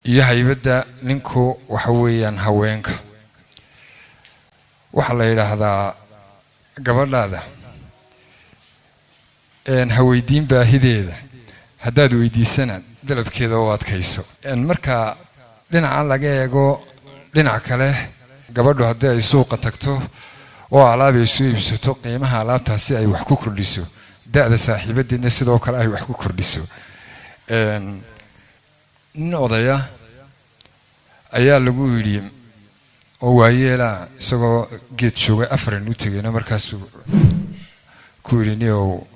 iyo haybada ninku waxa weeyaan haweenka waxa la yiraahdaa gabadhaada haweydiin baahideeda haddaad weydiisana dalabkeeda oo adkayso marka dhinaca laga eego dhinac kale gabadhu haddii ay suuqa tagto oo alaab ay soo iibsato qiimaha alaabtaasi ay wax ku kordhiso da'da saaxiibadeedna sidoo kale ay wax ku kordhiso nin odaya ayaa lagu yiri oo waayeela isagoo geed joogay afran u tagayna markaas ku yiri oo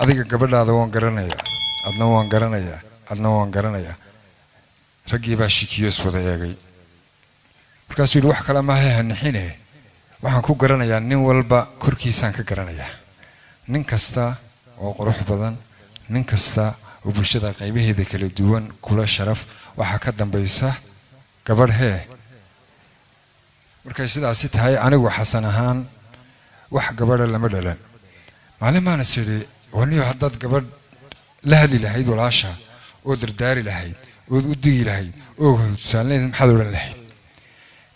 adiga gabadhaada waan garanaya adna waan garanaya ragii baa shikiyo wada eegay markaas uu wax kala ma haynixine waxaan ku garanayaa nin walba korkiisaan ka garanayaa nin kasta oo qurux badan nin kasta oo bulshada qaybaheeda kala duwan kula sharaf waxa ka dambaysa gabadh markay sidaas tahay anigu xasan ahaan wax gabadha lama dhalan maalimaana sidii waniyo haddaad gabadh la hadli lahayd walaasha oo dardaari lahayd oo u digi lahayd oo hudsaaleed maxaad oran lahayd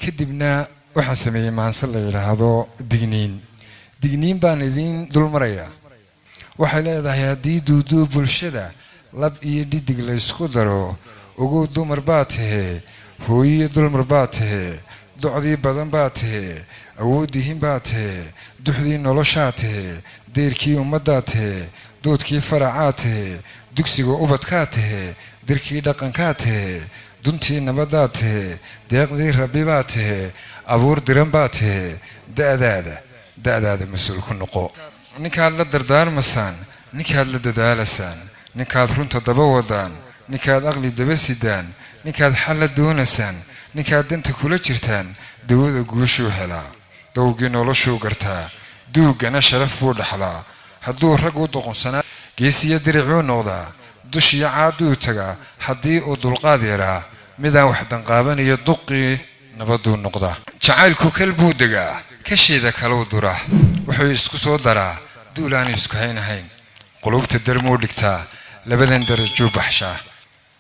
kadibna waxaan sameeyay maansal la yiraahdo digniin baan idin dul maraya waxay leedahay haddii duudu bulshada lab iyo dhidig la isku daro ugu dumar baa tahay hooyo dulmar baa tahay docdii badan baa tahay awoodihin baa tahay duxdii noloshaa tahay deerkii ummaddaa tahay doodkii faracaa tahay dugsiga ubadkaa tahay dirkii dhaqankaa tahay duntii nabadaa tahay deeqdii rabbi baa tahay abuur diran baa tahay da'daada mas-uul ku noqo ninkaad la dardaarmasaan ninkaad la dadaalasaan ninkaad runta daba wadaan ninkaad aqli daba sidaan ninkaad xal la doonaysaan ninkaad danta kula jirtaan dawada guushuu helaa dawgii noloshuu gartaa duugana sharaf buu dhaxlaa hadduu rag u doqonsanaa geesiya diricuu noqdaa dushiya caaduu tagaa haddii uu dulqaad yaraa midaan wax danqaabaniyo duqii nabaduu noqdaa jacaylku kal buu degaa kasheeda kaluu duraa wuxuu isku soo daraa duulaan isku haynahayn qulubta darmuu dhigtaa labadan darajuu baxshaa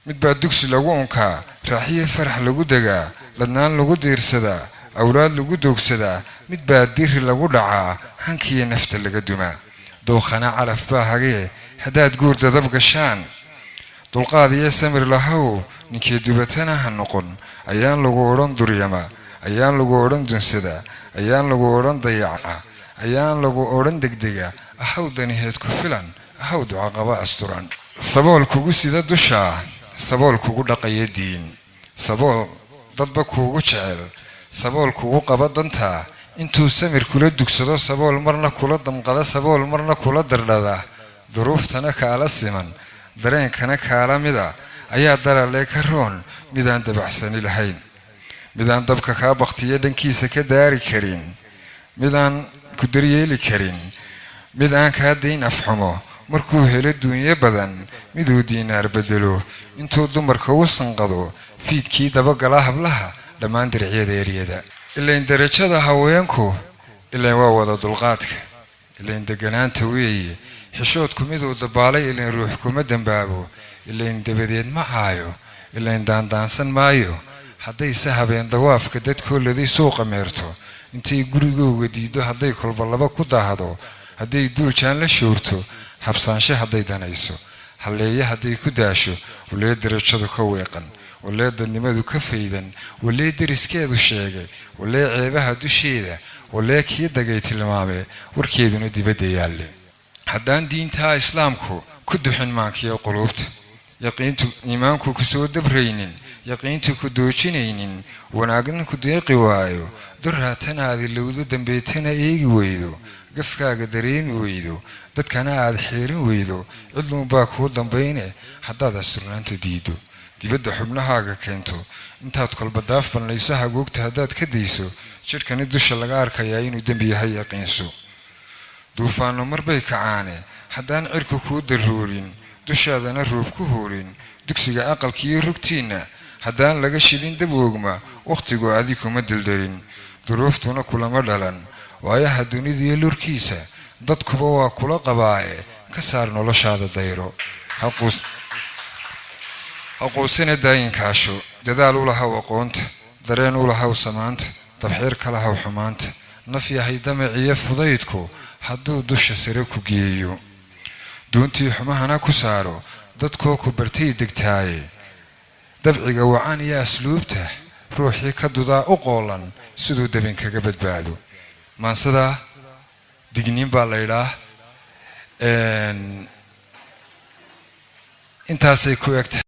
mid baa dugsi lagu unkaa raaxiye farax lagu degaa ladnaan lagu diirsadaa awlaad lagu doogsadaa mid baa diri lagu dhacaa hankiyo nafta laga dumaa dookhana calaf baa hagee haddaad guur dadab gashaan dulqaad iyo samir lahow ninkii dubatana ha noqon ayaan lagu odhan duryama ayaan lagu odhan dunsada ayaan lagu odhan dayaca ayaan lagu odhan degdega ahaw daniheed ku filan ahaw ducaqaba asturan sabool kugu sida dusha sabool kugu dhaqaya diin sabool dadba kuugu jecel sabool kugu qaba danta intuu samir kula dugsado sabool marna kula damqada sabool marna kula dardhada duruuftana kaala siman dareenkana kaala mida ayaa darale ka roon midaan dabacsani lahayn midaan dabka kaa baqtiyo dhankiisa ka daari karin midaan ku daryeeli karin mid aan kaa dayn afxumo markuu helo duunyo badan miduu diinaar bedelo intuu dumarka u sanqado fiidkii dabagala hablaha dhammaan diricyada eryada ilayn darajada haweenku ilayn waa wada dulqaadka ilayn deganaanta weeye xishoodku miduu dabaalay ilayn ruux kuma dambaabo ilayn dabadeed ma caayo ilayn daandaansan maayo haddayse habeen dawaafka dadkooladay suuqa meerto intay gurigooga diido hadday kolba laba ku daahdo hadday duuljaan la shoorto habsaanshe hadday danayso halleeye hadday ku daasho walee darajadu ka weeqan walee dadnimadu ka faydan walee dariskeedu sheegay walee ceebaha dusheeda walee kii dagay tilmaamee warkeeduna dibadda yaalle haddaan diintaa islaamku ku duxin maankiyo quluubta yaqiintu iimaanku ku soo dabraynin yaqiintu ku doojinaynin wanaagna ku deeqi waayo durraatanaadi lowdo dambeetana eegi weydo gafkaaga dareemi weydo dadkana aad xeerin weydo cidluunbaa kuu dambayne haddaad asturnaanta diido dibadda xubnahaaga keento intaad kolba daaf balnayso hagoogta haddaad ka dayso jidhkani dusha laga arkayaa inuu dembi yahay yaqiinso duufaanno marbay kacaane haddaan cirku kuu darroorin dushaadana roob ku hoorin dugsiga aqalkiiyo rugtiinna haddaan laga shilin dab oogma wakhtigu adi kuma dildarin duruuftuna kulama dhalan waayaha dunidiyo lurkiisa dadkuba waa kula qabaaye ka saar noloshaada dayro aquusina daayin kaasho dadaal u lahaw aqoonta dareen u lahaw samaanta tabxiir kala haw xumaanta naf yahay damaciye fudaydku hadduu dusha sare ku geeyo doontii xumahana ku saaro dadkoo ku bartay degtaaye dabciga wacan iyo asluubta ruuxii ka dudaa u qoolan siduu dabin kaga badbaado maansada digniin baa la yidhaah intaasay ku egtahay